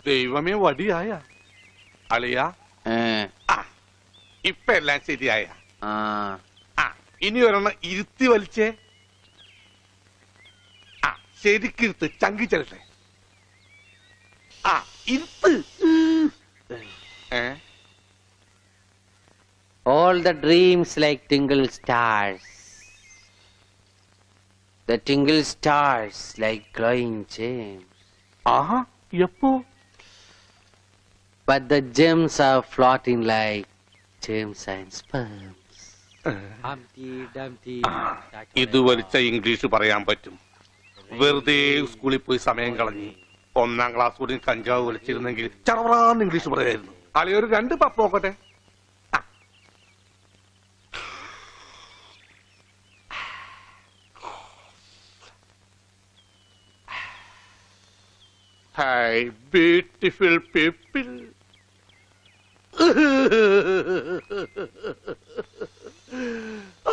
ദൈവമേ വടിയായ അളിയ. ഇപ്പൊ എല്ലാം ശരിയായ. ഇനി ഒരെണ്ണം ഇരുത്തി വലിച്ചേ. ശരിക്കിരുത്ത്, ചങ്കി ചെല്ലട്ടെ. ഇരുത്ത്. All the dreams like tingle stars. The tingle stars like glowing gems. എപ്പോ? But the gems are floating like gems and sperms. ഇത് വലിച്ച ഇംഗ്ലീഷ് പറയാൻ പറ്റും. വെറുതെ സ്കൂളിൽ പോയി സമയം കളഞ്ഞ് 1ാം ക്ലാസ് കൂടി കഞ്ചാവ് വലിച്ചിരുന്നെങ്കിൽ ചറവറാന്ന് ഇംഗ്ലീഷ് പറയായിരുന്നു. അളിയൊരു 2 പപ്പ് നോക്കട്ടെ. Hi, beautiful people.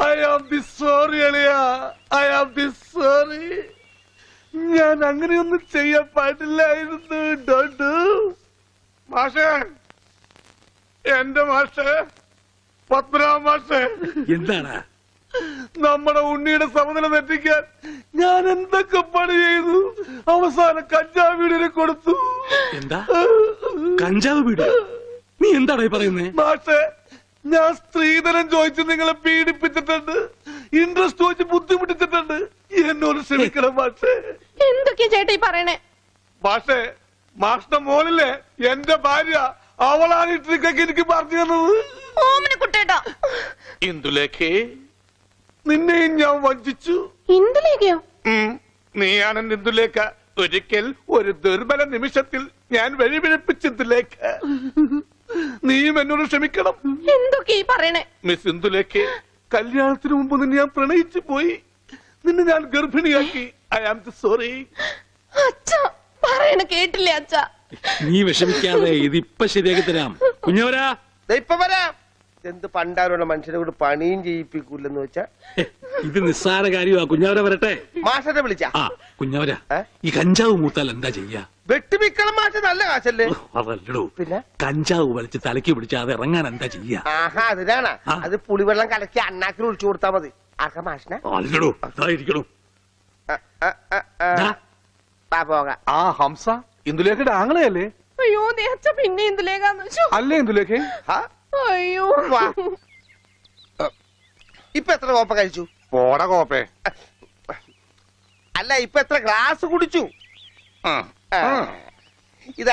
I am this sorry, Aliya. I am this sorry. ഞാൻ അങ്ങനെയൊന്നും ചെയ്യാൻ പാടില്ലായിരുന്നു. ഡോണ്ടു. മാഷേ, എന്റെ മാഷേ, പത്മനാഭ മാഷേ. എന്താണ്? നമ്മുടെ ഉണ്ണിയുടെ സമനില തെറ്റിക്കാൻ ഞാൻ എന്തൊക്കെ പണി ചെയ്തു. അവസാനം കഞ്ചാവ് വീടിനെ കൊടുത്തു. എന്താ കഞ്ചാവ് വീട്? നീ എന്താടാ പറയുന്നേ? മാഷേ, ഞാൻ സ്ത്രീധനം ചോദിച്ച് നിങ്ങളെ പീഡിപ്പിച്ചിട്ടുണ്ട്, ഇൻട്രസ്റ്റ് ചോദിച്ച് ബുദ്ധിമുട്ടിച്ചിട്ടുണ്ട്. എന്നോട് ക്ഷമിക്കണം മാഷേ. എന്തൊക്കെയാ ചേട്ടാ ഈ പറയണേ? മാഷേ, മാഷിന്റെ മോളിലെ എന്റെ ഭാര്യ, അവളാണ് ഈ ട്രിക്കൊക്കെ എനിക്ക് പറഞ്ഞു തന്നത്. ഓമന കുട്ടേട്ടാ. ഇന്ദുലേഖേ, നിന്നെയും ഞാൻ വഞ്ചിച്ചു. ഇന്ദുലേഖയോ? നീയാണ് ഇന്ദുലേഖ. ഒരിക്കൽ ഒരു ദുർബല നിമിഷത്തിൽ ഞാൻ വഴിപിഴപ്പിച്ചിന്ദുലേഖ. നീയും എന്നോട് ക്ഷമിക്കണം. എന്തൊക്കെ ഈ പറയണേ? മിസ് ഇന്ദുലേഖേ, കല്യാണത്തിന് മുമ്പ് നിന്നെ ഞാൻ പ്രണയിച്ചു പോയി. നിന്നെ ഞാൻ ഗർഭിണിയാക്കി. I am sorry. അച്ഛാ, പറയണ കേട്ടില്ലേ അച്ഛാ? നീ വിഷമിക്കാതെ, ഇതിപ്പൊ ശരിയാക്കി തരാം. കുഞ്ഞവരാ, ഇപ്പൊ വരാം. എന്ത് പണ്ടാരോടെ മനുഷ്യനെ കൊണ്ട് പണിയും ചെയ്യിപ്പിക്കൂലെന്ന് വെച്ചാ ഇത് നിസ്സാര കാര്യമാ. കുഞ്ഞവര വരട്ടെ. മാഷനെ വിളിച്ച കുഞ്ഞവര, ഈ കഞ്ചാവ് മൂത്താൽ എന്താ ചെയ്യാ? വെട്ടിമിക്കണം. മാഷ നല്ല കാശല്ലേ? അതല്ലടോ, പിന്നെ കഞ്ചാവ് വലിച്ച് തലയ്ക്ക് പിടിച്ച് അത് ഇറങ്ങാൻ എന്താ ചെയ്യാ? അതിനാണ്. അത് പുളിവെള്ളം കലക്കി അണ്ണാക്കിൽ ഒഴിച്ചു കൊടുത്താ മതി. ആർക്കാ മാഷിനെ? അല്ലടോ, അതായിരിക്കണോ. പോകാം. ഹംസ ഇന്ദുലേഖയുടെ ആങ്ങളെയല്ലേ? അയ്യോ, അച്ഛ പിന്നെ ഇന്ദുലേഖ അല്ലേ? ഇന്ദുലേഖ, അയ്യോ. ഇപ്പൊ എത്ര കോപ്പ കഴിച്ചു? പോട കോപ്പേ. അല്ല, ഇപ്പൊ എത്ര ഗ്ലാസ് കുടിച്ചു?